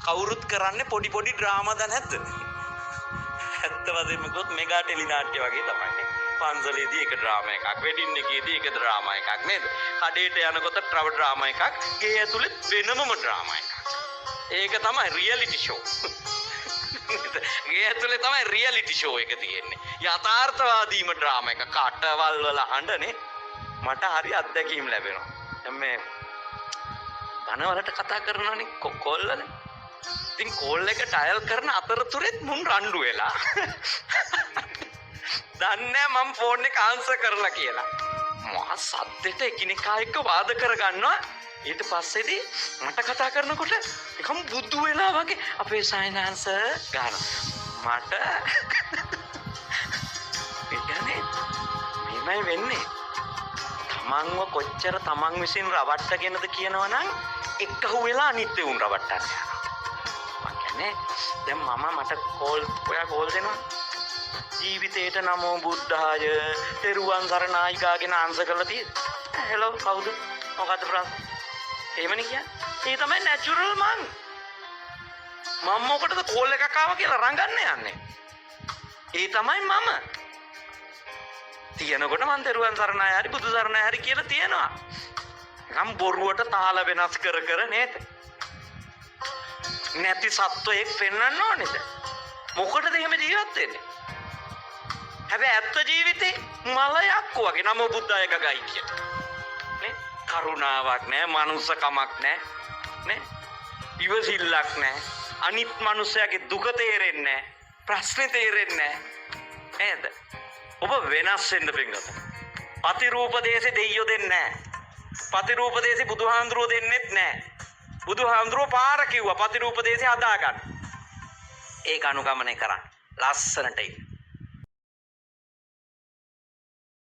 කවුරුත් කරන්නේ පොඩි පොඩි ඩ්‍රාමා දැන් නැද්ද? ඇත්ත වශයෙන්ම කිව්වොත් මෙගා ටෙලි නාට්‍ය වගේ තමයි. පන්සලේදී එක ඩ්‍රාමා එකක්, වෙඩින් එකේදී එක ඩ්‍රාමා එකක් නේද? කඩේට යනකොට තව ඩ්‍රාමා එකක්, ගේ ඇතුලේ වෙනමම ඩ්‍රාමා එකක්. ඒක තමයි රියැලිටි ෂෝ. ගේ ඇතුලේ තමයි රියැලිටි ෂෝ එක තියෙන්නේ. යථාර්ථවාදීම ඩ්‍රාමා එක කටවල් වල හඬනේ මට හරි අත්දැකීම් ලැබෙනවා. දැන් මේ බනවලට කතා කරනවනේ කෝල් වල. ඉතින් කෝල් එක ඩයල් කරන අතරතුරෙත් මුන් රණ්ඩු වෙලා. දන්නේ මම ෆෝන් එක ආන්සර් කරලා කියලා. මහා සද්දෙට එකිනෙකා එක්ක වාද කරගන්නවා. ඊට පස්සේදී මට කතා කරනකොට එකම බුදු වෙලා වගේ අපේ සයින්ස් ගන්න. මට ඒ කියන්නේ මේමයි වෙන්නේ. තමන්ව කොච්චර තමන් විසින් රවට්ටගෙනද කියනවනම් එක්කහුව වෙලා අනිත් උන් රවට්ටන්න යනවා. මං කියන්නේ දැන් මට ඔයා කෝල් දෙනවා. ජීවිතේට නමෝ බුද්ධාය තෙරුවන් සරණයි ගාගෙන ආන්සර් කරලා තියෙන්නේ. හෙලෝ කවුද? මොකද්ද ප්‍රශ්නේ? එහෙමනේ කියන්නේ. ඒ තමයි නැචරල් මං. මම මොකටද කෝල් එකක් ආවා කියලා රඟන්න යන්නේ. ඒ තමයි මම. තියනකොට මං තෙරුවන් සරණයි හරි බුදු සරණයි හරි කියලා තියනවා. නම් බොරුවට තාල වෙනස් කර නේද? නැති සත්වයක් පෙන්වන්න ඕනේද? මොකටද එහෙම ජීවත් වෙන්නේ? හැබැයි ඇත්ත ජීවිතේ මලයක් වගේ නම බුද්ධය ගගයි කියන. නේ? කරුණාවක් නැහැ, මනුස්සකමක් නැහැ. නේ? ඉවසිල්ලක් නැහැ. අනිත් මනුස්සයාගේ දුක තේරෙන්නේ නැහැ. ප්‍රශ්නේ තේරෙන්නේ නැහැ. නේද? ඔබ වෙනස් වෙන්න පිංගත. පතිරූපදේශේ දෙයියෝ දෙන්නේ නැහැ. පතිරූපදේශේ බුදුහාඳුරෝ දෙන්නෙත් නැහැ. බුදුහාඳුරෝ පාර කිව්වා පතිරූපදේශේ හදාගන්න. ඒක අනුගමනය කරන්න. ලස්සනට ඉන්න.